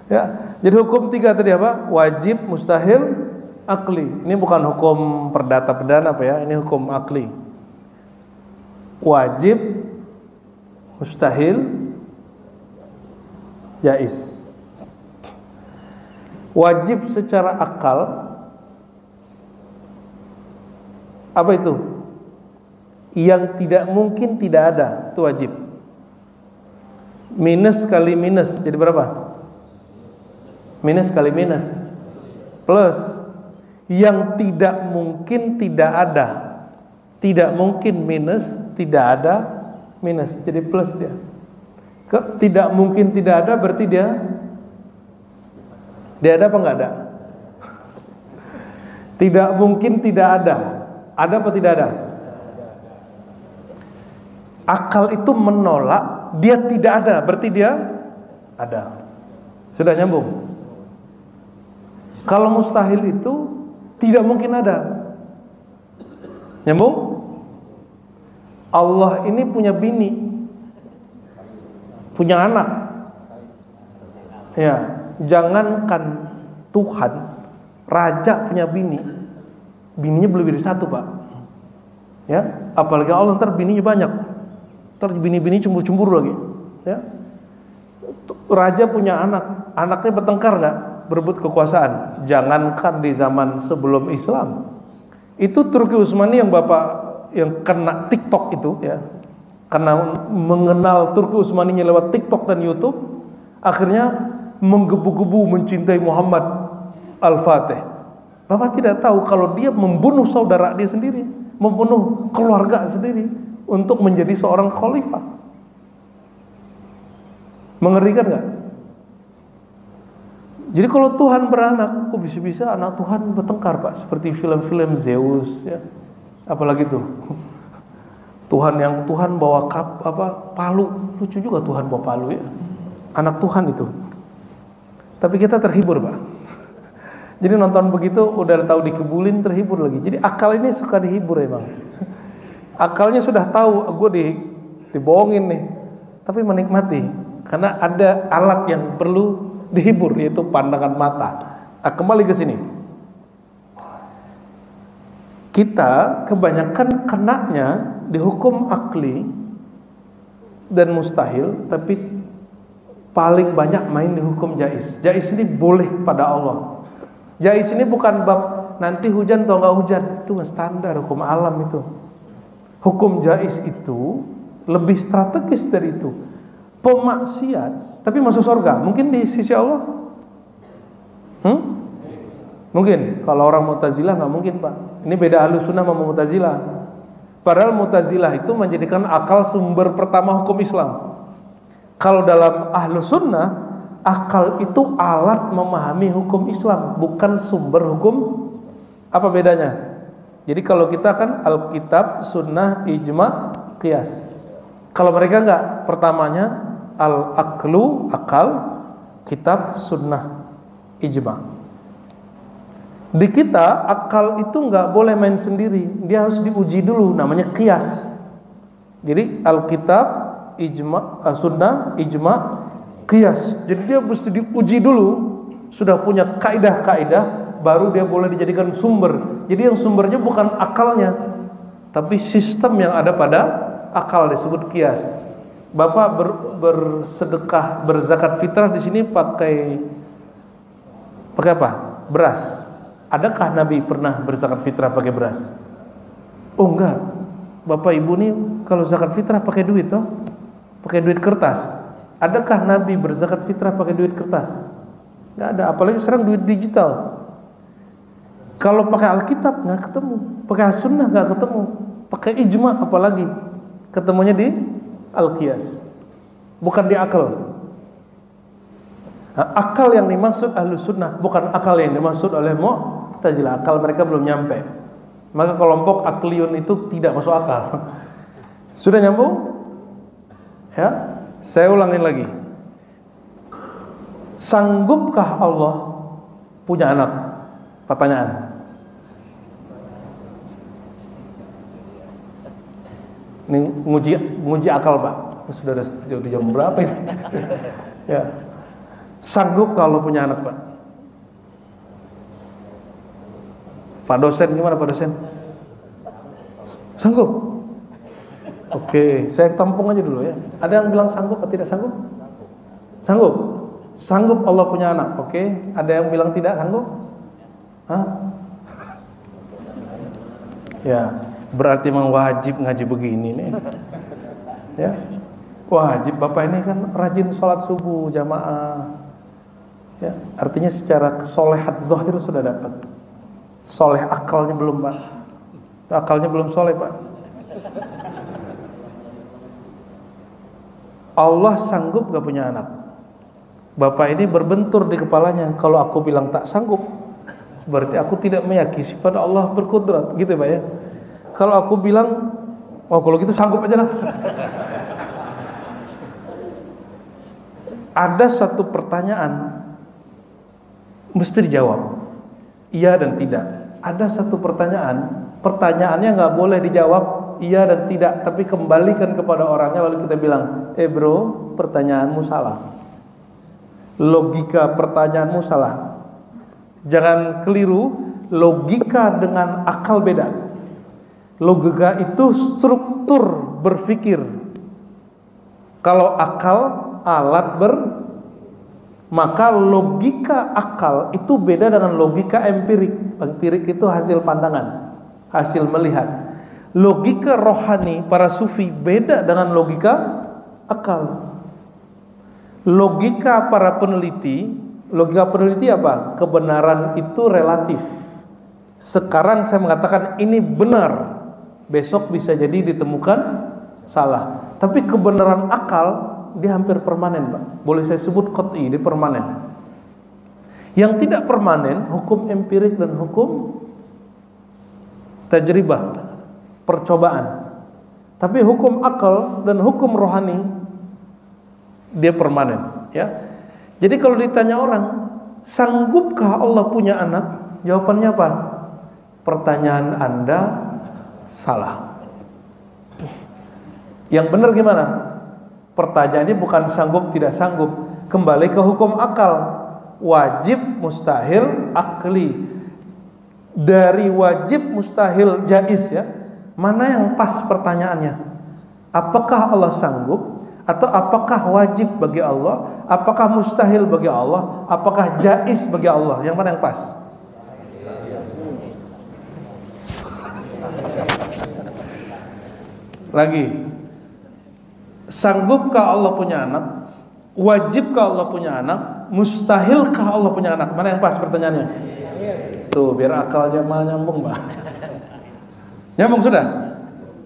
A: Ya, jadi hukum 3 tadi apa? Wajib, mustahil, akli. Ini bukan hukum perdata pidana apa ya? Ini hukum akli. Wajib, mustahil, jaiz. Wajib secara akal apa itu? Yang tidak mungkin tidak ada, itu wajib. Minus kali minus jadi berapa? Minus kali minus plus yang tidak mungkin tidak ada. Tidak mungkin minus, tidak ada minus, jadi plus dia. Tidak mungkin tidak ada berarti dia ada apa enggak ada? Tidak mungkin tidak ada. Ada apa tidak ada? Akal itu menolak dia tidak ada, berarti dia ada. Sudah nyambung? Kalau mustahil itu tidak mungkin ada. Nyambung? Allah ini punya bini, punya anak. Ya, jangankan Tuhan, raja punya bini, bininya lebih dari satu, Pak. Ya, apalagi Allah ntar bininya banyak, ntar bini-bini cemburu-cemburu lagi. Ya, raja punya anak, anaknya bertengkar nggak? Berebut kekuasaan. Jangankan di zaman sebelum Islam, itu Turki Utsmani yang Bapak yang kena TikTok itu ya, karena mengenal Turki Utsmaninya lewat TikTok dan YouTube, akhirnya menggebu-gebu mencintai Muhammad Al-Fatih. Bapak tidak tahu kalau dia membunuh saudara dia sendiri, membunuh keluarga sendiri untuk menjadi seorang khalifah. Mengerikan nggak? Jadi kalau Tuhan beranak, kok bisa-bisa anak Tuhan bertengkar, Pak? Seperti film-film Zeus, ya. Apalagi tuh Tuhan bawa palu, lucu juga Tuhan bawa palu ya. Anak Tuhan itu. Tapi kita terhibur, Pak. Jadi nonton begitu udah tahu dikebulin, terhibur lagi. Jadi akal ini suka dihibur emang. Akalnya sudah tahu gue dibohongin nih, tapi menikmati karena ada alat yang perlu dihibur, yaitu pandangan mata. Kembali ke sini. Kita kebanyakan kenanya di hukum akli dan mustahil, tapi paling banyak main di hukum jaiz. Jaiz ini boleh pada Allah. Jaiz ini bukan bab nanti hujan atau enggak hujan, itu standar hukum alam itu. Hukum jaiz itu lebih strategis dari itu. Pemaksiat tapi masuk surga, mungkin di sisi Allah? Mungkin. Kalau orang Mu'tazilah nggak mungkin, Pak. Ini beda Ahlussunnah sama Mu'tazilah. Padahal Mu'tazilah itu menjadikan akal sumber pertama hukum Islam. Kalau dalam Ahlussunnah, akal itu alat memahami hukum Islam, bukan sumber hukum. Apa bedanya? Jadi kalau kita kan Alkitab, Sunnah, Ijma, Qiyas. Kalau mereka enggak, pertamanya Al-Aqlu, akal, Kitab, Sunnah, Ijma. Di kita akal itu enggak boleh main sendiri, dia harus diuji dulu, namanya Qiyas. Jadi Alkitab, Ijma, Sunnah, Ijma, Qiyas. Jadi dia mesti diuji dulu, sudah punya kaidah-kaidah, baru dia boleh dijadikan sumber. Jadi yang sumbernya bukan akalnya, tapi sistem yang ada pada akal, disebut Qiyas. Bapak bersedekah, berzakat fitrah di sini pakai apa? Beras. Adakah Nabi pernah berzakat fitrah pakai beras? Oh enggak. Bapak Ibu nih kalau zakat fitrah pakai duit toh? Pakai duit kertas. Adakah Nabi berzakat fitrah pakai duit kertas? Enggak ada, apalagi sekarang duit digital. Kalau pakai Alkitab nggak ketemu, pakai Sunnah nggak ketemu, pakai Ijma apalagi ketemunya di Al-Qiyas, bukan di akal. Nah, akal yang dimaksud Ahlus Sunnah bukan akal yang dimaksud oleh Mu'tazilah. Akal mereka belum nyampe. Maka kelompok akliyun itu tidak masuk akal. Sudah nyambung? Ya, saya ulangin lagi. Sanggupkah Allah punya anak? Pertanyaan. Ini nguji akal, Pak. Sudah jam berapa ini? Ya. Sanggup kalau punya anak, Pak? Pak dosen gimana, Pak dosen? Sanggup? Oke, saya tampung aja dulu ya. Ada yang bilang sanggup atau tidak sanggup? Sanggup. Sanggup Allah punya anak. Oke, ada yang bilang tidak sanggup? Hah? Ya, berarti memang wajib ngaji begini nih. Ya. Wajib. Bapak ini kan rajin sholat subuh jamaah. Ya, artinya secara kesolehat zahir sudah dapat. Soleh akalnya belum, Pak. Akalnya belum soleh, Pak. Allah sanggup gak punya anak? Bapak ini berbentur di kepalanya. Kalau aku bilang tak sanggup, berarti aku tidak meyakini pada Allah berkudrat, gitu Pak ya. Kalau aku bilang, oh kalau gitu sanggup aja lah. Ada satu pertanyaan mesti dijawab, iya dan tidak. Ada satu pertanyaan, pertanyaannya nggak boleh dijawab iya dan tidak, tapi kembalikan kepada orangnya lalu kita bilang, bro, pertanyaanmu salah. Logika pertanyaanmu salah. Jangan keliru, logika dengan akal beda. Logika itu struktur berpikir. Kalau akal alat maka logika akal itu beda dengan logika empirik. Empirik itu hasil pandangan, hasil melihat. Logika rohani para sufi beda dengan logika akal. Logika para peneliti, logika peneliti apa? Kebenaran itu relatif. Sekarang saya mengatakan ini benar, besok bisa jadi ditemukan salah. Tapi kebenaran akal dia hampir permanen, Pak. Boleh saya sebut qat'i, dia permanen. Yang tidak permanen hukum empirik dan hukum tajribah, percobaan. Tapi hukum akal dan hukum rohani dia permanen, ya. Jadi kalau ditanya orang, sanggupkah Allah punya anak? Jawabannya apa? Pertanyaan Anda salah. Yang benar gimana? Pertanyaannya bukan sanggup tidak sanggup, kembali ke hukum akal. Wajib, mustahil, akli. Dari wajib, mustahil, jaiz ya. Mana yang pas pertanyaannya? Apakah Allah sanggup atau apakah wajib bagi Allah? Apakah mustahil bagi Allah? Apakah jaiz bagi Allah? Yang mana yang pas? Lagi. Sanggupkah Allah punya anak? Wajibkah Allah punya anak? Mustahilkah Allah punya anak? Mana yang pas pertanyaannya? Tuh, biar akal jamaah nyambung, Pak. Nyambung sudah?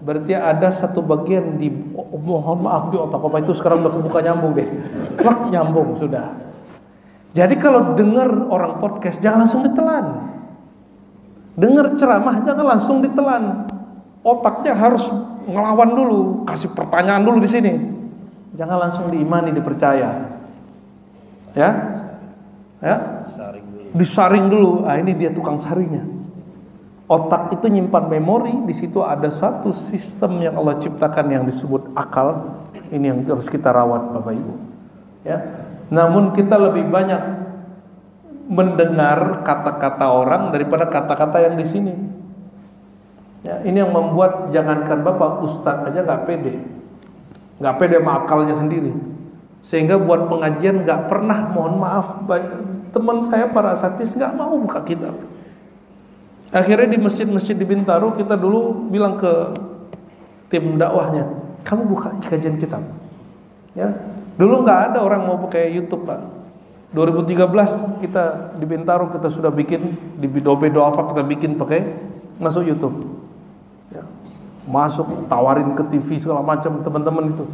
A: Berarti ada satu bagian di mohon maaf di otak Bapak itu sekarang udah kebuka nyambung deh. Wah, nyambung sudah. Jadi kalau dengar orang podcast jangan langsung ditelan. Dengar ceramah jangan langsung ditelan. Otaknya harus ngelawan dulu, kasih pertanyaan dulu di sini. Jangan langsung diimani, dipercaya. Ya? Ya? Disaring dulu. Ah, ini dia tukang saringnya. Otak itu nyimpan memori, di situ ada satu sistem yang Allah ciptakan yang disebut akal. Ini yang harus kita rawat, Bapak Ibu. Ya. Namun kita lebih banyak mendengar kata-kata orang daripada kata-kata yang di sini. Ya, ini yang membuat jangankan Bapak, Ustadz aja nggak pede sama akalnya sendiri. Sehingga buat pengajian nggak pernah, mohon maaf, teman saya para asatidz nggak mau buka kitab. Akhirnya di masjid-masjid di Bintaro kita dulu bilang ke tim dakwahnya, kamu buka kajian kitab. Ya, dulu nggak ada orang mau pakai YouTube, Pak. 2013 kita di Bintaro kita sudah bikin di Bidobe Doafa, kita bikin pakai masuk YouTube. Ya, masuk tawarin ke TV segala macam teman-teman itu.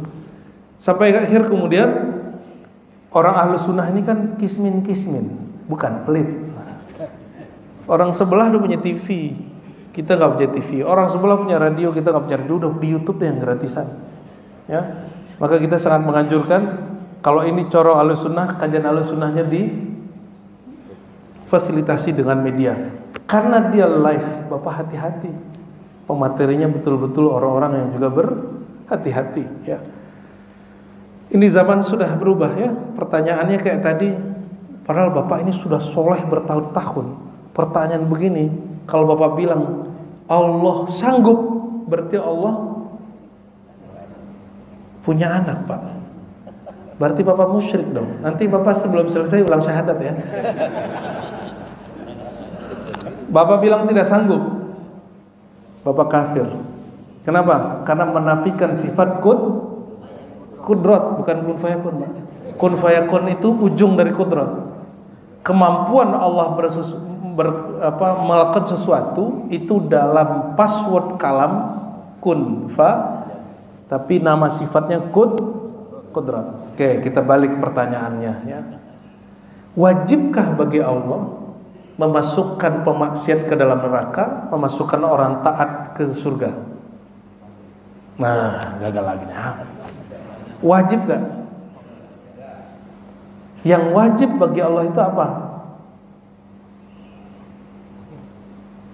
A: Sampai akhir kemudian orang Ahlus Sunnah ini kan kismin, bukan pelit. Orang sebelah udah punya TV, kita nggak punya TV. Orang sebelah punya radio, kita nggak punya radio. Udah di YouTube deh yang gratisan. Ya, maka kita sangat menganjurkan kalau ini coro Ahlus Sunnah, kajian Ahlus Sunnahnya difasilitasi dengan media. Karena dia live, Bapak hati-hati. Pematerinya betul-betul orang-orang yang juga berhati-hati. Ya. Ini zaman sudah berubah ya. Pertanyaannya kayak tadi, padahal Bapak ini sudah soleh bertahun-tahun. Pertanyaan begini, kalau Bapak bilang Allah sanggup, berarti Allah punya anak, Pak. Berarti Bapak musyrik dong. Nanti Bapak sebelum selesai ulang syahadat ya. Bapak bilang tidak sanggup, Bapak kafir. Kenapa? Karena menafikan sifat kudrat, bukan kun fayakun, Pak. Kun fayakun itu ujung dari kudrat. Kemampuan Allah melakukan sesuatu itu dalam password kalam kun fa, tapi nama sifatnya kudrat. Oke, kita balik pertanyaannya ya. Wajibkah bagi Allah memasukkan pemaksiat ke dalam neraka, memasukkan orang taat ke surga? Nah, gagal lagi. Wajib gak? Yang wajib bagi Allah itu apa?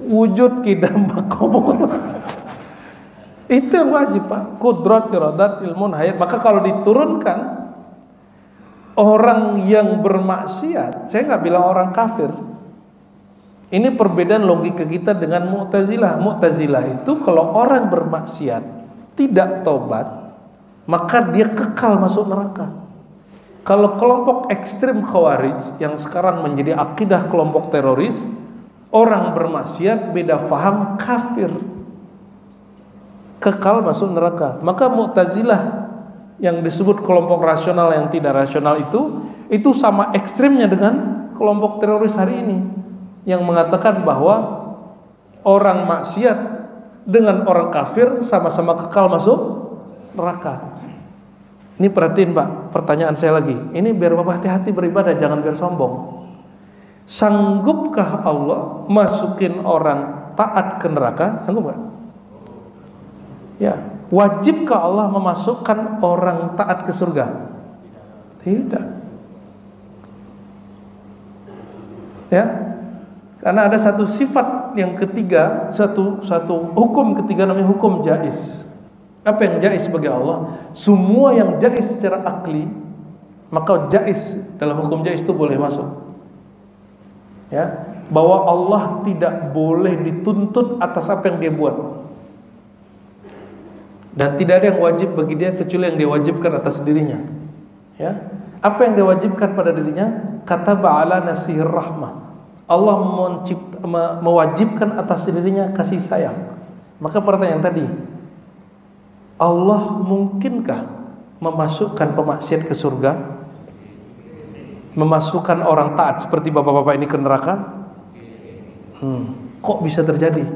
A: Wujud kidam bakom. Itu yang wajib, Pak. Kudrat, iradat, ilmun, hayat. Maka kalau diturunkan orang yang bermaksiat, saya nggak bilang orang kafir. Ini perbedaan logika kita dengan Mu'tazilah. Mu'tazilah itu kalau orang bermaksiat tidak tobat, maka dia kekal masuk neraka. Kalau kelompok ekstrim Khawarij yang sekarang menjadi akidah kelompok teroris, orang bermaksiat beda faham kafir, kekal masuk neraka. Maka Mu'tazilah yang disebut kelompok rasional yang tidak rasional itu sama ekstrimnya dengan kelompok teroris hari ini yang mengatakan bahwa orang maksiat dengan orang kafir sama-sama kekal masuk neraka. Ini perhatiin, Pak, pertanyaan saya lagi. Ini biar Bapak hati-hati beribadah, jangan biar sombong. Sanggupkah Allah masukin orang taat ke neraka? Sanggup gak? Ya. Wajibkah Allah memasukkan orang taat ke surga? Tidak. Ya. Karena ada satu sifat yang ketiga, satu hukum ketiga namanya hukum jaiz. Apa yang jaiz bagi Allah? Semua yang jaiz secara akli, maka jaiz dalam hukum jaiz itu boleh masuk. Ya, bahwa Allah tidak boleh dituntut atas apa yang dia buat. Dan tidak ada yang wajib bagi dia kecuali yang dia wajibkan atas dirinya. Ya, apa yang dia wajibkan pada dirinya? Kataba ala nafsihi rahmah. Allah mewajibkan atas dirinya kasih sayang. Maka pertanyaan tadi, Allah mungkinkah memasukkan pemaksiat ke surga? Memasukkan orang taat seperti bapak-bapak ini ke neraka? Kok bisa terjadi?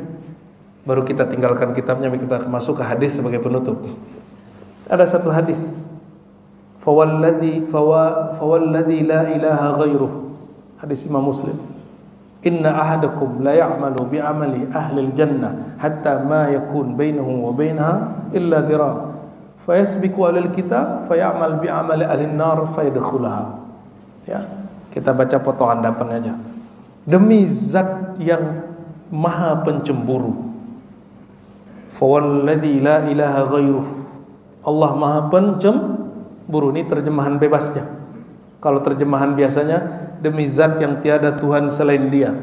A: Baru kita tinggalkan kitabnya, kita masuk ke hadis sebagai penutup. Ada satu hadis, fawalladzi la ilaha ghairuh, hadis Imam Muslim. Inna ahadakum la ya'malu bi'amali ahli al-jannah hatta ma yakun bainahu wa bainaha illa dhira' fayasbiqu alal kitab fay'amal bi'amali ahli an-nar fayadkhulaha. Ya, kita baca potongan depan aja. Demi zat yang maha pencemburu, fawalladzi la ilaha ghairuh, Allah maha pencemburu. Ini terjemahan bebasnya. Kalau terjemahan biasanya, demi zat yang tiada Tuhan selain dia.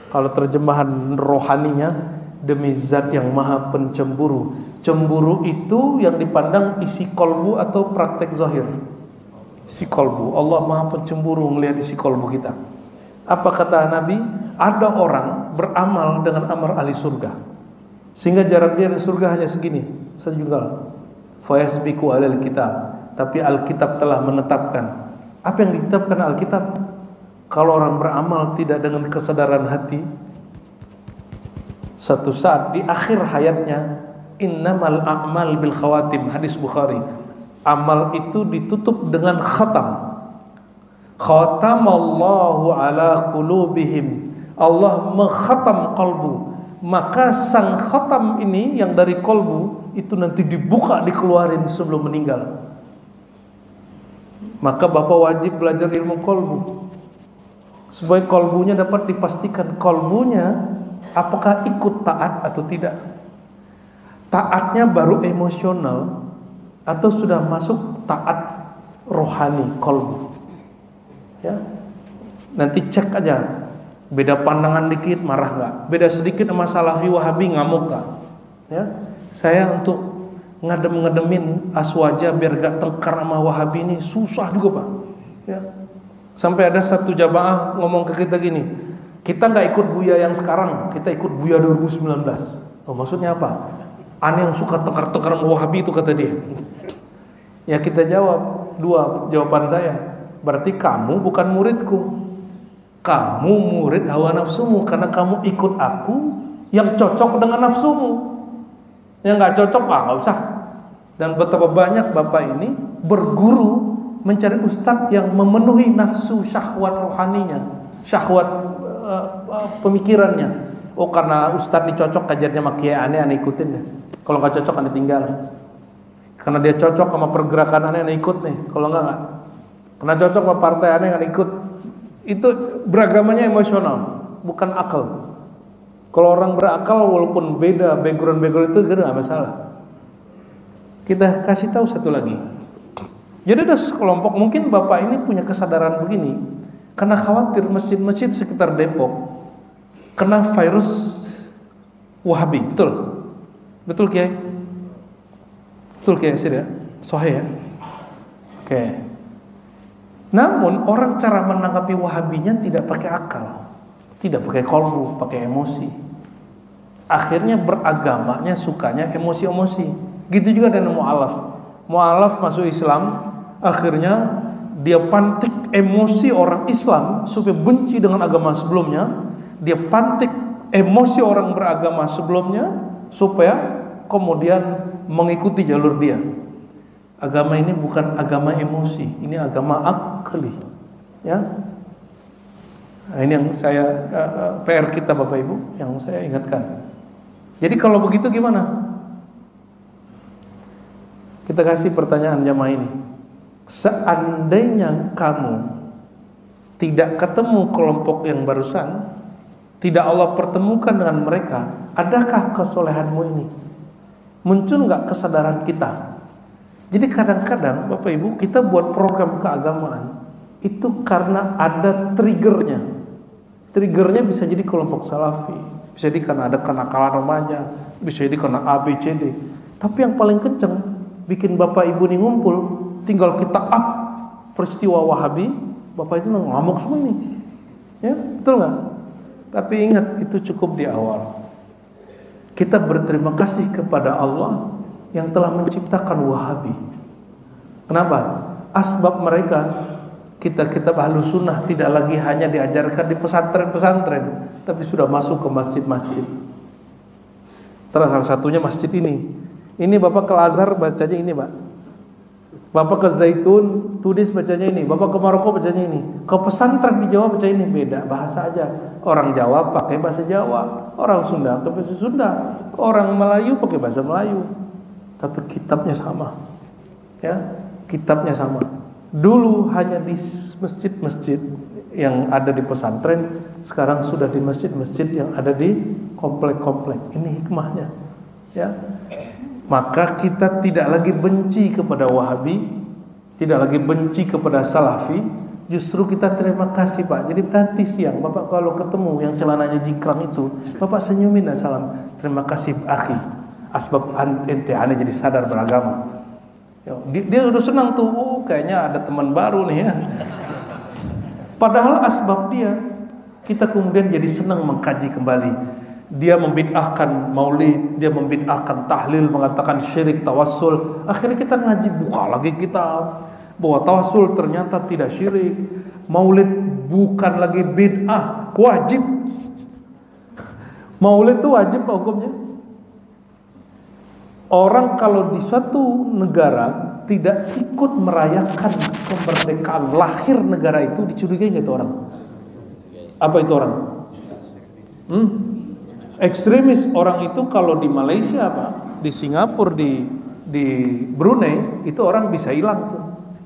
A: Kalau terjemahan rohaninya, demi zat yang maha pencemburu. Cemburu itu yang dipandang isi kolbu atau praktek zahir. Isi kolbu, Allah maha pencemburu melihat isi kolbu kita. Apa kata Nabi? Ada orang beramal dengan amal ahli surga, sehingga jarak dia dari surga hanya segini, sejengkal. Fayasbiqu alal kitab, tapi Alkitab telah menetapkan. Apa yang ditetapkan Alkitab? Kalau orang beramal tidak dengan kesadaran hati, satu saat di akhir hayatnya, innamal a'mal bil khawatim, hadis Bukhari, amal itu ditutup dengan khatam. Khatamallahu ala qulubihim, Allah mengkhatam kalbu. Maka sang khatam ini yang dari kalbu itu nanti dibuka, dikeluarin sebelum meninggal. Maka bapak wajib belajar ilmu kolbu supaya kolbunya dapat dipastikan. Kolbunya apakah ikut taat atau tidak. Taatnya baru emosional atau sudah masuk taat rohani kolbu. Ya, nanti cek aja. Beda pandangan dikit marah nggak? Beda sedikit sama Salafi Wahabi ngamuk nggak? Ya, saya untuk ngadem-ngademin aswaja biar gak tengkar sama Wahabi ini susah juga Pak. Ya. Sampai ada satu jamaah ngomong ke kita gini, kita gak ikut Buya yang sekarang, kita ikut Buya 2019. Oh, maksudnya apa? Aneh yang suka tengkar-tengkar sama Wahabi itu, kata dia. Ya kita jawab, dua jawaban saya. Berarti kamu bukan muridku, kamu murid hawa nafsumu, karena kamu ikut aku yang cocok dengan nafsumu. Yang gak cocok, gak usah. Dan betapa banyak bapak ini berguru mencari ustadz yang memenuhi nafsu syahwat rohaninya, syahwat pemikirannya. Oh, karena ustadz ini cocok kajarnya sama kiai aneh ikutin deh. Kalau gak cocok aneh tinggal. Karena dia cocok sama pergerakan aneh ikut nih. Kalau enggak. Karena cocok sama partai aneh ikut. Itu beragamanya emosional, bukan akal. Kalau orang berakal walaupun beda background itu gak masalah. Kita kasih tahu satu lagi. Jadi ada sekelompok, mungkin bapak ini punya kesadaran begini karena khawatir masjid-masjid sekitar Depok kena virus Wahabi. Betul? Betul Kiai? Betul Kiai sih ya? Sahih ya? Oke. Namun orang cara menanggapi Wahabinya tidak pakai akal, tidak pakai kolbu, pakai emosi. Akhirnya beragamanya sukanya emosi-emosi. Gitu juga dengan mu'alaf. Mu'alaf masuk Islam, akhirnya dia pantik emosi orang Islam supaya benci dengan agama sebelumnya. Dia pantik emosi orang beragama sebelumnya supaya kemudian mengikuti jalur dia. Agama ini bukan agama emosi, ini agama akli. Ya. Nah, ini yang saya PR kita Bapak Ibu yang saya ingatkan. Jadi kalau begitu gimana? Kita kasih pertanyaan jamaah ini. Seandainya kamu tidak ketemu kelompok yang barusan, tidak Allah pertemukan dengan mereka, adakah kesolehanmu ini? Muncul nggak kesadaran kita? Jadi kadang-kadang Bapak Ibu kita buat program keagamaan itu karena ada triggernya. Triggernya bisa jadi kelompok salafi, bisa jadi karena ada kenakalan remaja, bisa jadi karena A, B, C, D. Tapi yang paling kenceng bikin Bapak Ibu ini ngumpul, tinggal kita up peristiwa Wahabi, Bapak itu ngamuk semua nih. Ya, betul nggak? Tapi ingat itu cukup di awal. Kita berterima kasih kepada Allah yang telah menciptakan Wahabi. Kenapa? Asbab mereka kitab-kitab Ahlus Sunnah tidak lagi hanya diajarkan di pesantren-pesantren, tapi sudah masuk ke masjid-masjid. Terus salah satunya masjid ini. Ini Bapak ke Al-Azhar bacanya ini Pak. Bapak ke Zaitun, Tunis bacanya ini. Bapak ke Maroko bacanya ini. Ke pesantren di Jawa baca ini. Beda bahasa aja. Orang Jawa pakai bahasa Jawa, orang Sunda pakai bahasa Sunda, orang Melayu pakai bahasa Melayu. Tapi kitabnya sama. Ya, kitabnya sama. Dulu hanya di masjid-masjid yang ada di pesantren, sekarang sudah di masjid-masjid yang ada di komplek-komplek. Ini hikmahnya. Ya. Maka kita tidak lagi benci kepada Wahabi, tidak lagi benci kepada Salafi, justru kita terima kasih Pak. Jadi nanti siang Bapak kalau ketemu yang celananya jingkrang itu, Bapak senyumin dan salam. Terima kasih akhi, asbab ente aneh jadi sadar beragama. Dia udah senang tuh, kayaknya ada teman baru nih ya. Padahal asbab dia, kita kemudian jadi senang mengkaji kembali. Dia membid'ahkan maulid, dia membid'ahkan tahlil, mengatakan syirik, tawassul. Akhirnya kita ngaji, buka lagi kitab bahwa tawassul ternyata tidak syirik, maulid bukan lagi bid'ah, wajib. Maulid itu wajib hukumnya. Orang kalau di suatu negara tidak ikut merayakan kemerdekaan lahir negara itu, dicurigai nggak itu orang? Apa itu orang? Ekstremis. Orang itu kalau di Malaysia Pak, di Singapura, di Brunei itu orang bisa hilang tuh.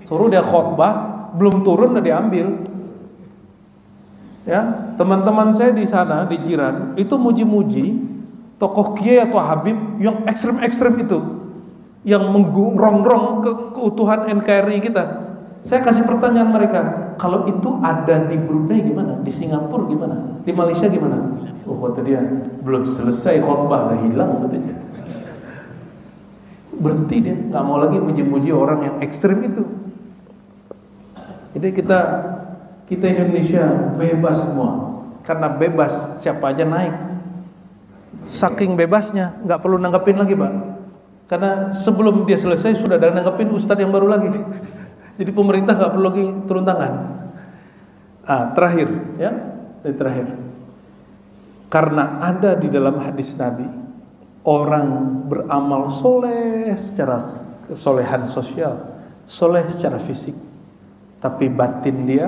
A: Suruh dia khotbah, belum turun udah diambil. Ya, teman-teman saya di sana di Jiran itu muji-muji tokoh kiai atau habib yang ekstrem-ekstrem itu, yang mengrongrong keutuhan NKRI kita. Saya kasih pertanyaan mereka, kalau itu ada di Brunei gimana? Di Singapura gimana? Di Malaysia gimana? Oh kata dia, belum selesai khotbah udah hilang katanya. Berhenti dia, nggak mau lagi muji-muji orang yang ekstrim itu. Jadi kita Indonesia bebas semua, karena bebas siapa aja naik. Saking bebasnya, nggak perlu nanggepin lagi Pak, karena sebelum dia selesai sudah ada nanggepin ustadz yang baru lagi. Jadi pemerintah nggak perlu lagi turun tangan. Terakhir, ya, terakhir. Karena ada di dalam hadis Nabi, orang beramal soleh secara kesolehan sosial, soleh secara fisik, tapi batin dia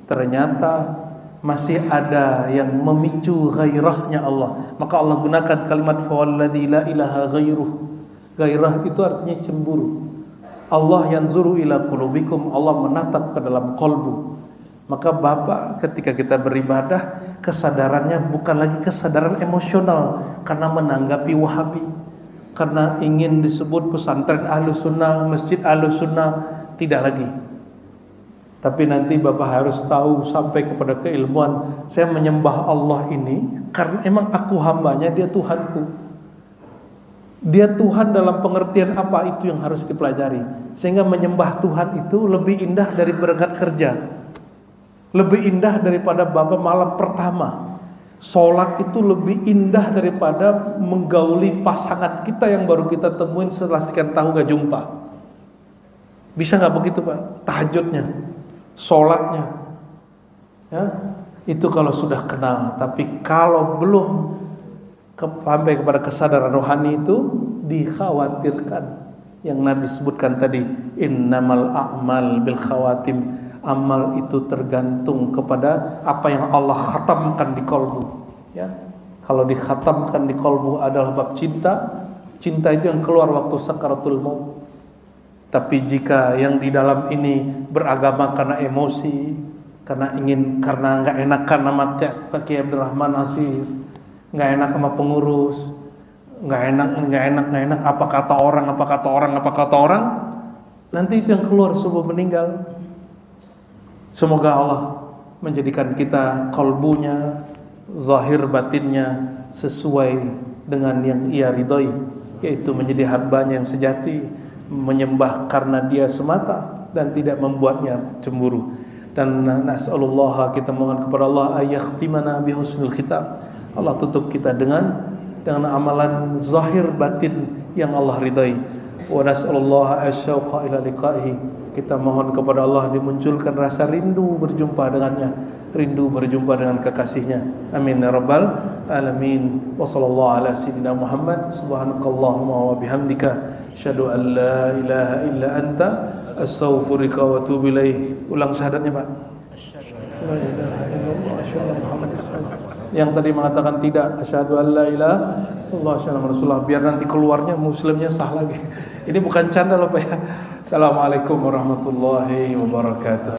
A: ternyata masih ada yang memicu gairahnya Allah. Maka Allah gunakan kalimat fawalladzi la ilaha ghairuh. Gairah itu artinya cemburu. Allah yanzuru ila qulubikum, Allah menatap ke dalam kolbu. Maka Bapak ketika kita beribadah, kesadarannya bukan lagi kesadaran emosional karena menanggapi Wahabi, karena ingin disebut pesantren Ahlus Sunnah, masjid Ahlus Sunnah, tidak lagi. Tapi nanti Bapak harus tahu sampai kepada keilmuan, saya menyembah Allah ini karena emang aku hambanya, dia Tuhanku. Dia Tuhan dalam pengertian apa, itu yang harus dipelajari. Sehingga menyembah Tuhan itu lebih indah dari berangkat kerja, lebih indah daripada Bapak malam pertama. Sholat itu lebih indah daripada menggauli pasangan kita yang baru kita temuin setelah sekian tahun gak jumpa. Bisa gak begitu Pak? Tahajudnya, sholatnya, ya, itu kalau sudah kenal. Tapi kalau belum sampai kepada kesadaran rohani itu, dikhawatirkan. Yang Nabi sebutkan tadi, innamal a'mal bil khawatim. Amal itu tergantung kepada apa yang Allah khatamkan di kolbu. Ya, kalau dikhatamkan di kolbu adalah bab cinta, cinta itu yang keluar waktu sakaratul maut. Tapi jika yang di dalam ini beragama karena emosi, karena nggak enakan sama Pak Kiai Abdurrahman Nasir, nggak enak sama pengurus, nggak enak, apa kata orang, nanti itu yang keluar subuh meninggal. Semoga Allah menjadikan kita kalbunya, zahir batinnya sesuai dengan yang Ia ridhoi, yaitu menjadi hambanya yang sejati, menyembah karena Dia semata dan tidak membuatnya cemburu. Dan nas'alullah, kita mohon kepada Allah ayakhtimana bihusnul khitam. Allah tutup kita dengan amalan zahir batin yang Allah ridhai. Wa nas'alullah asyauqa ila liqa'ihi. Kita mohon kepada Allah dimunculkan rasa rindu berjumpa dengannya, rindu berjumpa dengan kekasihnya. Amin ya rabbal alamin. Wa sallallahu ala sayyidina Muhammad. Subhanakallahumma wa bihamdika Asyhadu an la ilaha illa anta astaghfiruka wa atubu ilaik. Ulang syahadatnya, Pak. La ilaha illallah asyhadu anna Muhammadar Rasulullah. Yang tadi mengatakan tidak, asyhadu an la ilaha illallah asyhadu anna Rasulullah, biar nanti keluarnya muslimnya sah lagi. Ini bukan canda loh, Pak ya. Assalamualaikum warahmatullahi wabarakatuh.